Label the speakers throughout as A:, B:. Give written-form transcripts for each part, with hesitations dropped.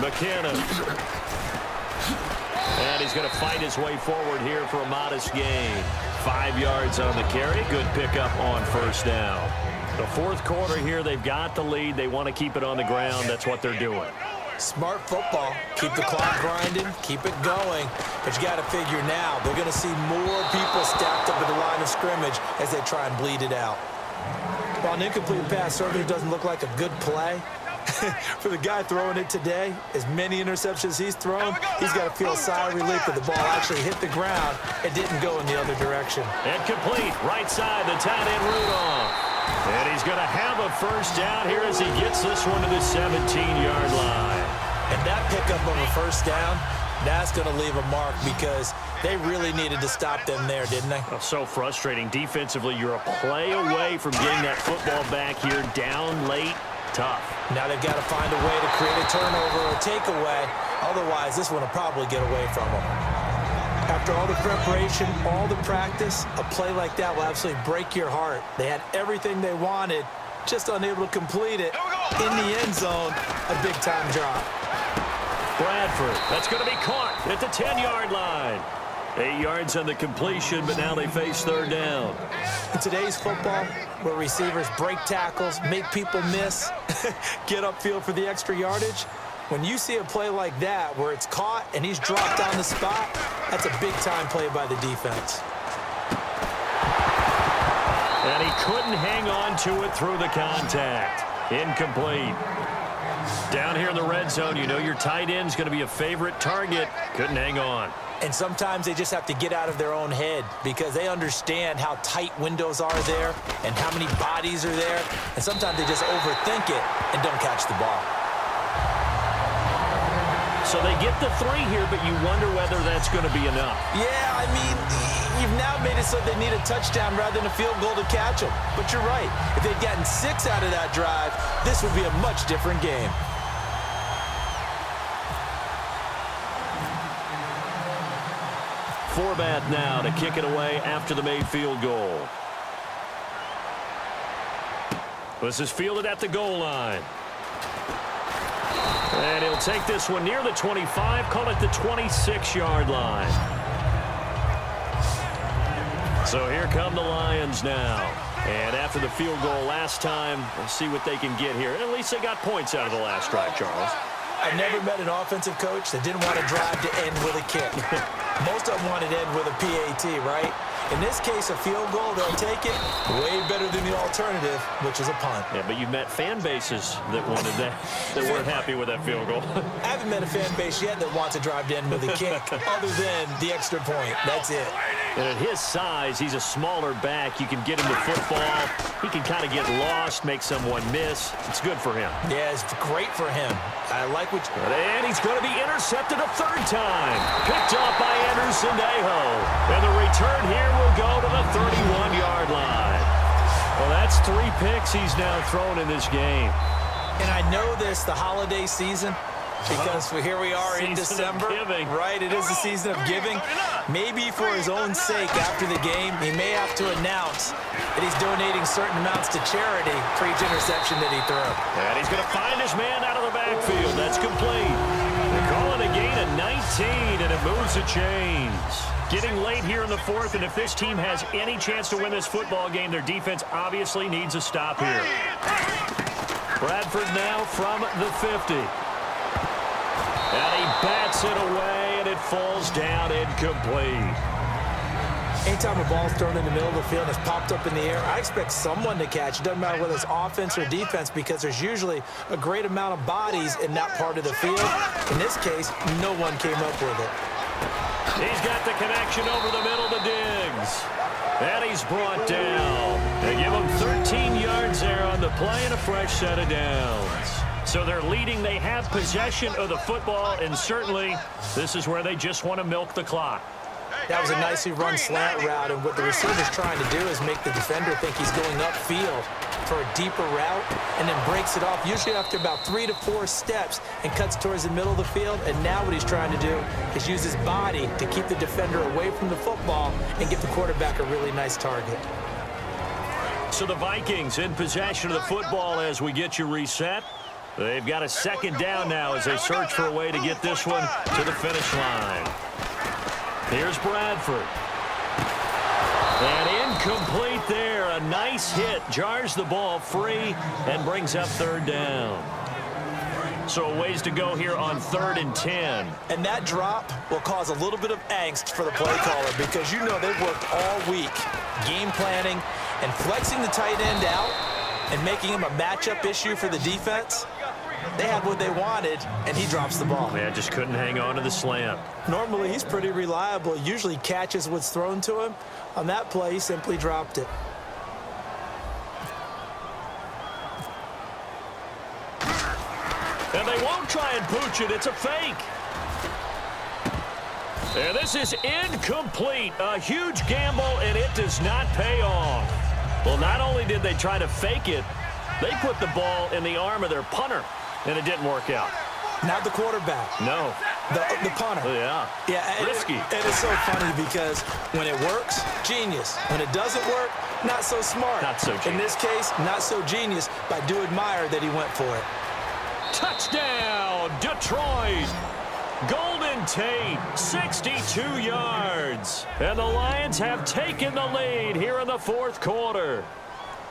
A: McKinnon. And he's going to fight his way forward here for a modest gain. 5 yards on the carry. Good pickup on first down. The fourth quarter here, they've got the lead. They want to keep it on the ground. That's what they're doing.
B: Smart football. Keep the clock grinding. Keep it going. But you got to figure now, they're going to see more people stacked up at the line of scrimmage as they try and bleed it out. While an incomplete pass certainly doesn't look like a good play, for the guy throwing it today, as many interceptions he's thrown, he's got to feel a sigh of relief that the ball actually hit the ground and didn't go in the other direction.
A: And complete. Right side, the tight end Rudolph. And he's going to have a first down here as he gets this one to the 17-yard line.
B: And that pickup of a first down, that's going to leave a mark because they really needed to stop them there, didn't they?
A: Oh, so frustrating. Defensively, you're a play away from getting that football back here. Down late, tough. Now
B: they've got to find a way to create a turnover or a takeaway. Otherwise, this one will probably get away from them. After all the preparation, all the practice, a play like that will absolutely break your heart. They had everything they wanted, just unable to complete it. In the end zone, a big-time drop.
A: Bradford, that's going to be caught at the 10-yard line. 8 yards on the completion, but now they face third down.
B: In today's football, where receivers break tackles, make people miss, get upfield for the extra yardage, when you see a play like that where it's caught and he's dropped on the spot, that's a big-time play by the defense.
A: And he couldn't hang on to it through the contact. Incomplete. Down here in the red zone, you know your tight end's going to be a favorite target. Couldn't hang on.
B: And sometimes they just have to get out of their own head because they understand how tight windows are there and how many bodies are there. And sometimes they just overthink it and don't catch the ball.
A: So they get the 3 here, but you wonder whether that's going to be enough.
B: Yeah, I mean, you've now made it so they need a touchdown rather than a field goal to catch them. But you're right. If they'd gotten 6 out of that drive, this would be a much different game.
A: Forbat now to kick it away after the made field goal. This is fielded at the goal line. And he'll take this one near the 25, call it the 26-yard line. So here come the Lions now. And after the field goal last time, we'll see what they can get here. And at least they got points out of the last drive, Charles.
B: I've never met an offensive coach that didn't want to drive to end with a kick. Most of them wanted to end with a PAT, right? In this case, a field goal, they'll take it way better than the alternative, which is a punt.
A: Yeah, but you've met fan bases that wanted that, that weren't happy with that field goal.
B: I haven't met a fan base yet that wants to drive to end with a kick other than the extra point. That's it.
A: And at his size, he's a smaller back. You can get him to football. He can kind of get lost, make someone miss. It's good for him.
B: Yeah, it's great for him. I like what you...
A: And he's going to be intercepted a 3rd time. Picked off by Anderson Aho. And the return here will go to the 31-yard line. Well, that's 3 picks he's now thrown in this game.
B: And I know this, the holiday season, because here we are in December. Right, it is the season of giving. Maybe for his own sake after the game, he may have to announce that he's donating certain amounts to charity for each interception that he threw.
A: And he's going to find his man out of the backfield. That's complete. They call it a gain of 19, and it moves the chains. Getting late here in the 4th, and if this team has any chance to win this football game, their defense obviously needs a stop here. Bradford now from the 50. And he bats it away, and it falls down incomplete.
B: Anytime a ball's thrown in the middle of the field and it's popped up in the air, I expect someone to catch. It doesn't matter whether it's offense or defense because there's usually a great amount of bodies in that part of the field. In this case, no one came up with it.
A: He's got the connection over the middle to Diggs. And he's brought down. They give him 13 yards there on the play and a fresh set of downs. So they're leading. They have possession of the football, and certainly this is where they just want to milk the clock.
B: That was a nicely run slant route, and what the receiver's trying to do is make the defender think he's going upfield for a deeper route and then breaks it off, usually after about 3 to 4 steps, and cuts towards the middle of the field. And now what he's trying to do is use his body to keep the defender away from the football and give the quarterback a really nice target.
A: So the Vikings in possession of the football as we get you reset. They've got a second down now as they search for a way to get this one to the finish line. Here's Bradford. And incomplete there. A nice hit. Jars the ball free and brings up third down. So a ways to go here on 3rd and 10.
B: And that drop will cause a little bit of angst for the play caller because you know they've worked all week game planning and flexing the tight end out and making him a matchup issue for the defense. They had what they wanted, and he drops the ball.
A: Yeah, just couldn't hang on to the slant.
B: Normally, he's pretty reliable. Usually catches what's thrown to him. On that play, he simply dropped it.
A: And they won't try and pooch it. It's a fake. And this is incomplete. A huge gamble, and it does not pay off. Well, not only did they try to fake it, they put the ball in the arm of their punter, and it didn't work out.
B: Not the quarterback.
A: No.
B: The punter.
A: Yeah.
B: Yeah.
A: Risky.
B: It is so funny because when it works, genius. When it doesn't work, not so smart.
A: Not so genius.
B: In this case, not so genius, but I do admire that he went for it.
A: Touchdown, Detroit. Golden Tate, 62 yards. And the Lions have taken the lead here in the 4th quarter.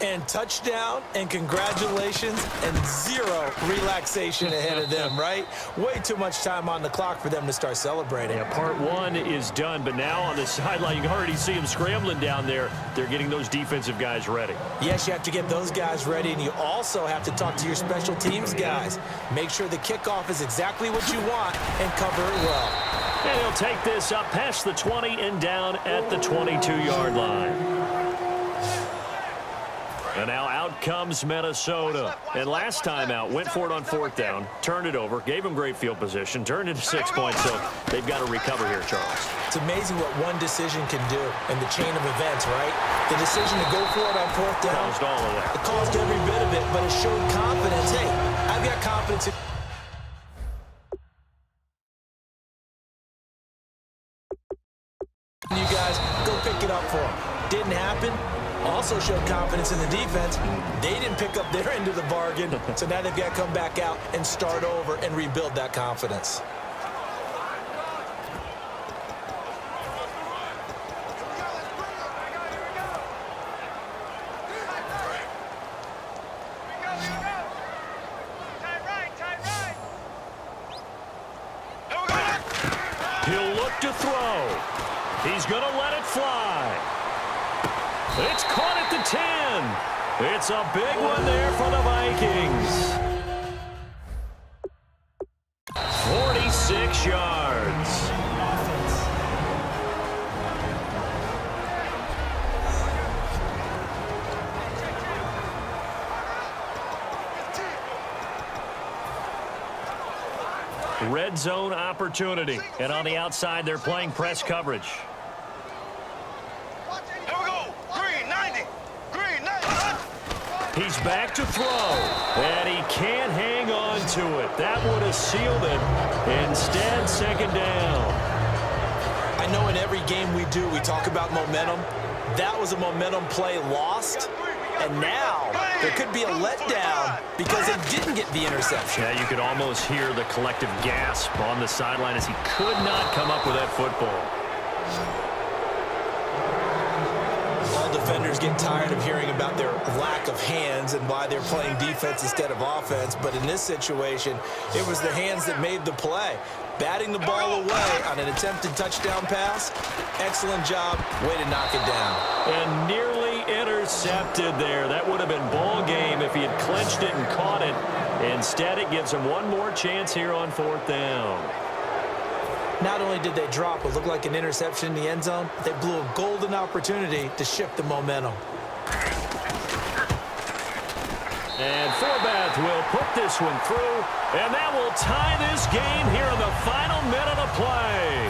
B: And touchdown, and congratulations, and zero relaxation ahead of them, right? Way too much time on the clock for them to start celebrating.
A: Yeah, part 1 is done, but now on the sideline, you can already see them scrambling down there. They're getting those defensive guys ready.
B: Yes, you have to get those guys ready, and you also have to talk to your special teams guys. Make sure the kickoff is exactly what you want and cover it well.
A: And he'll take this up past the 20 and down at the 22-yard line. And now out comes Minnesota. And last time out, went for it on 4th down, turned it over, gave them great field position, turned it to 6 points, so they've got to recover here, Charles.
B: It's amazing what one decision can do in the chain of events, right? The decision to go for it on 4th down.
A: Caused all of that.
B: It caused every bit of it, but it showed confidence. Hey, I've got confidence in you guys. Go pick it up for them. Didn't happen. Also showed confidence in the defense. They didn't pick up their end of the bargain, so now they've got to come back out and start over and rebuild that confidence.
A: He'll look to throw. He's going to let it fly. It's caught at the 10. It's a big one there for the Vikings. 46 yards. Red zone opportunity. And on the outside, they're playing press coverage. He's back to throw, and he can't hang on to it. That would have sealed it. Instead, 2nd down.
B: I know in every game we do, we talk about momentum. That was a momentum play lost, and now there could be a letdown because they didn't get the interception.
A: Yeah, you could almost hear the collective gasp on the sideline as he could not come up with that football.
B: Defenders get tired of hearing about their lack of hands and why they're playing defense instead of offense, but in this situation, it was the hands that made the play. Batting the ball away on an attempted touchdown pass, excellent job, way to knock it down.
A: And nearly intercepted there. That would have been ball game if he had clinched it and caught it. Instead, it gives him one more chance here on 4th down.
B: Not only did they drop what looked like an interception in the end zone, they blew a golden opportunity to shift the momentum.
A: And Forbath will put this one through, and that will tie this game here in the final minute of play.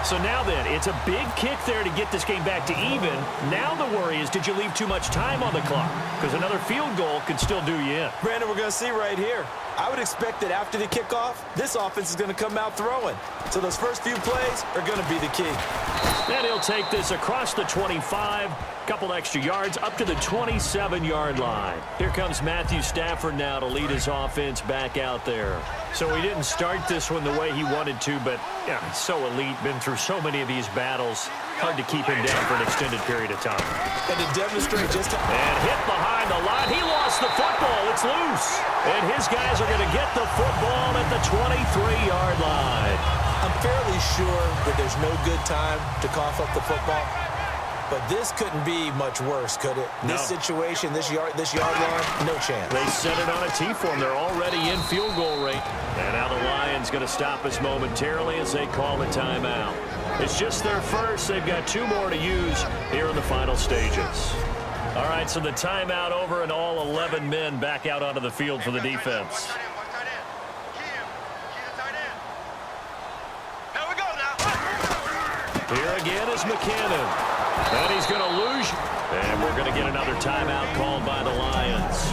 A: So now then, it's a big kick there to get this game back to even. Now the worry is, did you leave too much time on the clock? Because another field goal could still do you in.
B: Brandon, we're going to see right here. I would expect that after the kickoff, this offense is going to come out throwing. So those first few plays are going to be the key.
A: And he'll take this across the 25, couple extra yards, up to the 27-yard line. Here comes Matthew Stafford now to lead his offense back out there. So he didn't start this one the way he wanted to, but yeah, he's so elite, been through so many of these battles. Hard to keep him down for an extended period of time.
B: And to demonstrate just how...
A: And hit behind the line. He lost the football. It's loose. And his guys are going to get the football at the 23-yard line.
B: I'm fairly sure that there's no good time to cough up the football. But this couldn't be much worse, could it?
A: No.
B: This situation, this yard line, no chance.
A: They set it on a T-form. They're already in field goal rate. And now the Lions going to stop us momentarily as they call a timeout. It's just their first. They've got 2 more to use here in the final stages. All right, so the timeout over and all 11 men back out onto the field for the defense. Here again is McKinnon. And he's going to lose. And we're going to get another timeout called by the Lions.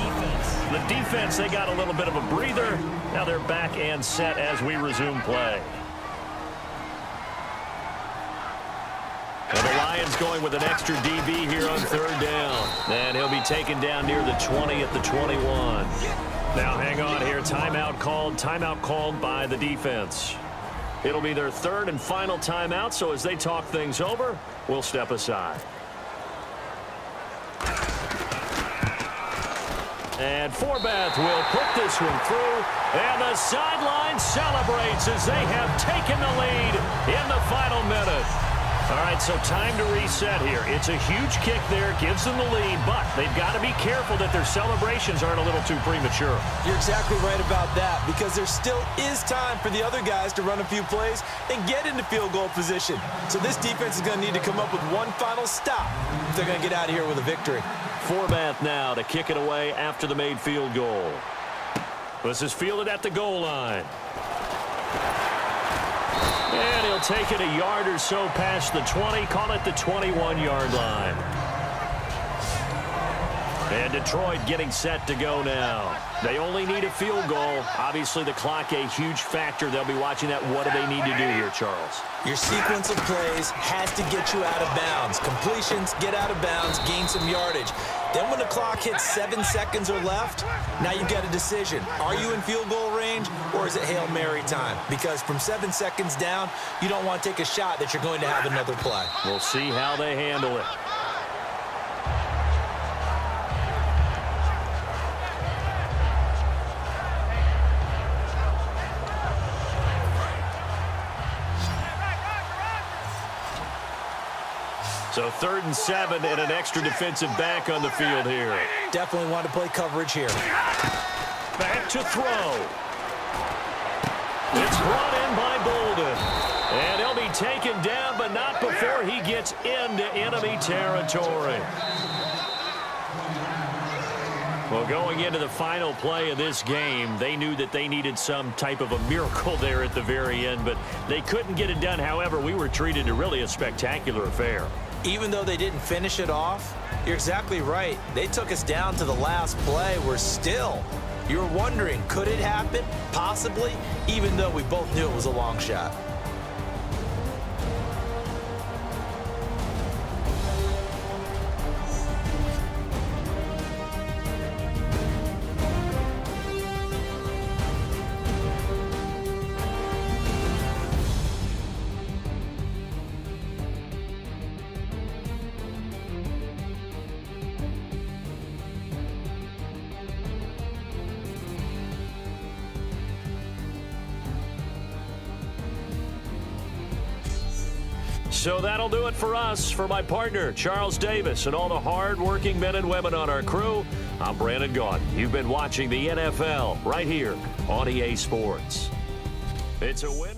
A: The defense, they got a little bit of a breather. Now they're back and set as we resume play. And the Lions going with an extra DB here on 3rd down. And he'll be taken down near the 20 at the 21. Now hang on here. Timeout called by the defense. It'll be their 3rd and final timeout, so as they talk things over, we'll step aside. And Forbath will put this one through, and the sideline celebrates as they have taken the lead in the final minute. All right, so time to reset here. It's a huge kick there, gives them the lead, but they've got to be careful that their celebrations aren't a little too premature.
B: You're exactly right about that, because there still is time for the other guys to run a few plays and get into field goal position. So this defense is going to need to come up with one final stop if they're going to get out of here with a victory.
A: Forbath now to kick it away after the made field goal. This is fielded at the goal line. And he'll take it a yard or so past the 20, call it the 21-yard line. And Detroit getting set to go now. They only need a field goal. Obviously, the clock a huge factor. They'll be watching that. What do they need to do here, Charles?
B: Your sequence of plays has to get you out of bounds. Completions, get out of bounds, gain some yardage. Then when the clock hits 7 seconds or left, now you've got a decision. Are you in field goal range, or is it Hail Mary time? Because from 7 seconds down, you don't want to take a shot that you're going to have another play.
A: We'll see how they handle it. So 3rd and 7 and an extra defensive back on the field here.
B: Definitely want to play coverage here.
A: Back to throw. It's brought in by Bolden. And he'll be taken down, but not before he gets into enemy territory. Well, going into the final play of this game, they knew that they needed some type of a miracle there at the very end, but they couldn't get it done. However, we were treated to really a spectacular affair.
B: Even though they didn't finish it off, you're exactly right. They took us down to the last play. We're still, you're wondering, could it happen? Possibly, even though we both knew it was a long shot.
A: So that'll do it for us. For my partner, Charles Davis, and all the hard-working men and women on our crew, I'm Brandon Gaudin. You've been watching the NFL right here on EA Sports. It's a win.